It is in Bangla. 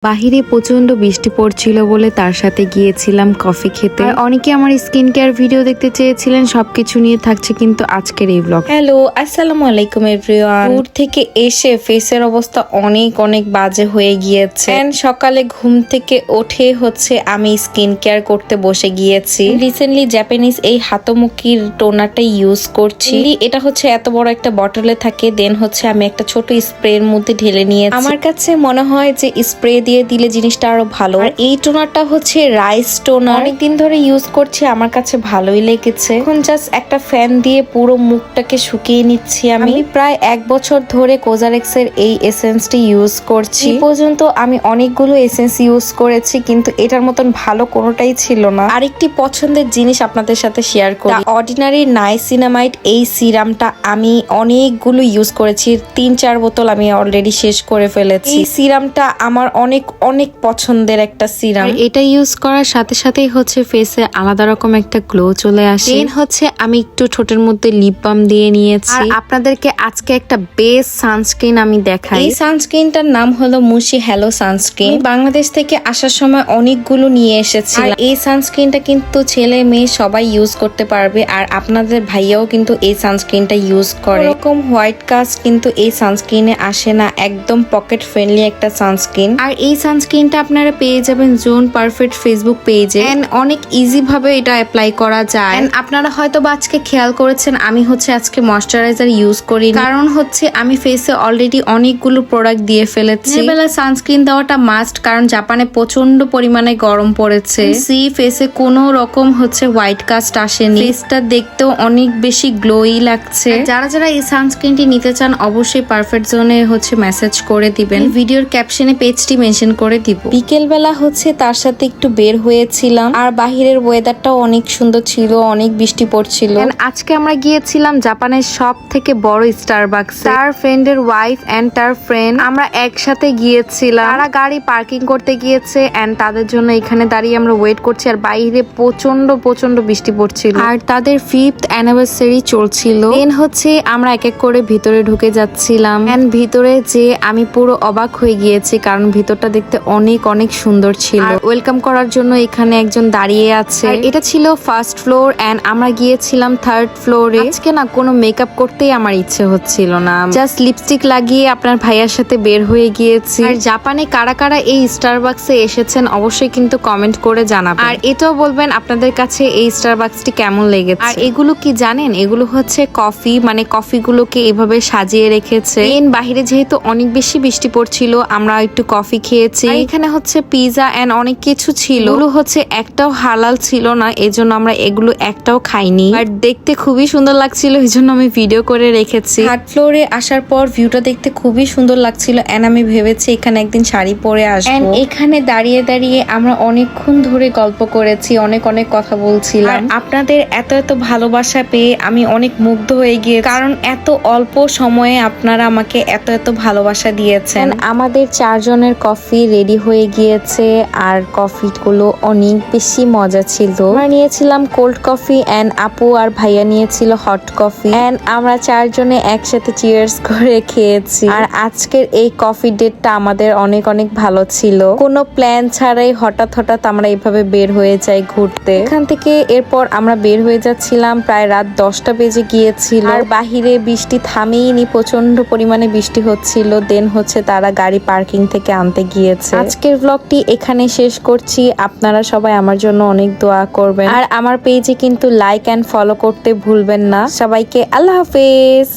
বাহিরে প্রচন্ড বৃষ্টি পড়ছিল বলে তার সাথে গিয়েছিলাম কফি খেতে। আর অনেকে আমার স্কিন কেয়ার ভিডিও দেখতে চেয়েছিলেন, সবকিছু নিয়ে থাকছে কিন্তু আজকের এই ব্লগ। হ্যালো, আসসালামু আলাইকুম এভরিওয়ান। দূর থেকে এসে ফেসের অবস্থা অনেক অনেক বাজে হয়ে গিয়েছে। সকালে ঘুম থেকে উঠে আমি স্কিন কেয়ার করতে বসে গিয়েছি। রিসেন্টলি জাপানিজ এই হাতমুখির টোনারটা ইউজ করছি। এটা এত বড় একটা বটলে থাকে, দেন আমি একটা ছোট স্প্রের মধ্যে ঢেলে নিয়েছি। আমার কাছে মনে হয় যে স্প্রে দিয়ে দিলে জিনিসটা আরো ভালো। আর এই টোনারটা রাইস টোনার, অনেকদিন ধরে ইউজ করছি, আমার কাছে ভালোই লেগেছে। এখন জাস্ট একটা ফ্যান দিয়ে পুরো মুখটাকে শুকিয়ে নিচ্ছি। আমি প্রায় 1 বছর ধরে কোজারেক্স এর এই এসেন্সটি ইউজ করছি। এই পর্যন্ত আমি অনেকগুলো এসেন্স ইউজ করেছি, কিন্তু এটার মতন ভালো কোনোটাই ছিল না। আরেকটি পছন্দের জিনিস আপনাদের সাথে শেয়ার করি। অর্ডিনারি নাইসিনামাইড এই সিরামটা আমি অনেকগুলো ইউজ করেছি, 3-4 বোতল আমি অলরেডি শেষ করে ফেলেছি। এই সিরামটা আমার অনেক অনেক পছন্দের একটা সিরাম। এটা ইউজ করার সাথে সাথেই ফেসে আলাদা রকম একটা গ্লো চলে আসে। দেন আমি একটু ঠোঁটের মধ্যে লিপ বাম দিয়ে নিয়েছি। আর আপনাদেরকে আজকে একটা বেস্ট সানস্ক্রিন আমি দেখাই। এই সানস্ক্রিনটার নাম হলো মুশি হ্যালো সানস্ক্রিন। বাংলাদেশ থেকে আসার সময় অনেকগুলো নিয়ে এসেছি। আর এই সানস্ক্রিনটা কিন্তু ছেলে মেয়ে সবাই ইউজ করতে পারবে। আর আপনাদের ভাইয়াও কিন্তু এই সানস্ক্রিনটা ইউজ করে। এরকম হোয়াইট কাস্ট কিন্তু এই সানস্ক্রিনে আসে না, একদম পকেট ফ্রেন্ডলি একটা সানস্ক্রিন। আর এই সানস্ক্রিনটা আপনারা পেয়ে যাবেন জোন পারফেক্ট ফেসবুক পেজে। এন্ড অনেক ইজি ভাবে এটা অ্যাপ্লাই করা যায়। আপনারা হয়তো বা আজকে খেয়াল করেছেন আমি আজকে ময়শ্চারাইজার ইউজ করি, কারণ আমি ফেসে অলরেডি অনেকগুলো প্রোডাক্ট দিয়ে ফেলেছি। বেলা সানস্ক্রিন দেওয়াটা মাস্ট, কারণ জাপানে প্রচন্ড পরিমাণে গরম পড়েছে। ফেসে কোনো রকম হোয়াইট কাস্ট আসেনি, ফেসটা দেখতেও অনেক বেশি গ্লোই লাগছে। যারা যারা এই সানস্ক্রিনটি নিতে চান অবশ্যই পারফেক্ট জোনে মেসেজ করে দিবেন। ভিডিওর ক্যাপশনে পেজটি মেনশন করে দিব। বিকেল বেলা তার সাথে একটু বের হয়েছিলাম, আর বাহিরের ওয়েদারটাও অনেক সুন্দর ছিল, অনেক বৃষ্টি পড়ছিল। আজকে আমরা গিয়েছিলাম জাপানের সব থেকে বড় স্টারবাকস। তার ফ্রেন্ডের ওয়াইফ এন্ড তার ফ্রেন্ড আমরা একসাথে গিয়েছিলাম। তারা গাড়ি পার্কিং করতে গিয়েছে এন্ড তাদের জন্য এখানে দাঁড়িয়ে আমরা ওয়েট করছি। আর বাইরে প্রচন্ড বৃষ্টি পড়ছিল, আর তাদের 5th অ্যানিভার্সারি চলছিল। দেন আমরা এক এক করে ভিতরে ঢুকে যাচ্ছিলাম। এন্ড ভিতরে যে আমি পুরো অবাক হয়ে গিয়েছি, কারণ ভিতরটা দেখতে অনেক অনেক সুন্দর ছিল। আর ওয়েলকাম করার জন্য এখানে একজন দাঁড়িয়ে আছে। এটা ছিল ফার্স্ট ফ্লোর এন্ড আমরা গিয়েছিলাম 3rd ফ্লোরে। আজকে না কোনো মেকআপ করতেই আমার ইচ্ছে হচ্ছিল না, জাস্ট লিপস্টিক লাগিয়ে আপনার ভাইয়ার সাথে বের হয়ে গিয়েছি। আর জাপানে কারা কারা এই স্টারবাকসে এসেছেন অবশ্যই কিন্তু কমেন্ট করে জানাবেন। আর এটাও বলবেন আপনাদের কাছে এই স্টারবাকসটি কেমন লেগেছে। আর এগুলো কি জানেন, এগুলো কফি, মানে কফিগুলোকে এভাবে সাজিয়ে রেখেছে। বাহিরে যেহেতু অনেক বেশি বৃষ্টি পড়ছিল, আমরা একটু কফি খেয়েছি। এখানে পিজা এন্ড অনেক কিছু ছিল, এগুলো একটাও হালাল ছিল না, এজন্য আমরা এগুলো একটাও খাইনি। আর দেখতে খুবই সুন্দর লাগছিল, এই জন্য আমি ভিডিও করে রেখেছি। 3rd ফ্লোরে আসার পর ভিউটা দেখতে খুবই সুন্দর লাগছিল এন্ড আমি ভেবেছি এখানে একদিন শাড়ি পরে আসবো। এন্ড এখানে দাঁড়িয়ে দাঁড়িয়ে আমরা অনেকক্ষণ ধরে গল্প করেছি, অনেক অনেক কথা বলছিলাম। আপনাদের এত এত ভালোবাসা পেয়ে আমি অনেক মুগ্ধ হয়ে গিয়ে, কারণ এত অল্প সময়ে আপনারা আমাকে এত এত ভালোবাসা দিয়েছেন। আমাদের 4 জনের কফি রেডি হয়ে গিয়েছে, আর কফিগুলো অনেক বেশি মজা ছিল। আমরা নিয়েছিলাম কোল্ড কফি এন্ড আপু আর ভাইয়া নিয়েছিল হট কফি এন্ড আমরা 4 জনে একসাথে চিয়ার্স করে খেয়েছি। আর আজকের এই কফি ডেটটা আমাদের অনেক অনেক ভালো ছিল, কোনো প্ল্যান ছাড়াই হঠাৎ আমরা এইভাবে বের হয়ে যাই ঘুরতে। এখান থেকে এরপর আমরা বের হয়ে যাচ্ছিলাম, প্রায় রাত 10টা বেজে গিয়েছিল। আর বাহিরে বৃষ্টি থামেইনি, প্রচন্ড পরিমাণে বৃষ্টি হচ্ছিল। দেন তারা গাড়ি পার্কিং থেকে আনতে গিয়েছে। আজকের ব্লগটি এখানে শেষ করছি। আপনারা সবাই আমার জন্য অনেক দোয়া করবেন, আর আমার পেজে কিন্তু লাইক এন্ড ফলো করতে ভুলবেন না। সবাইকে আল্লাহ হাফেজ।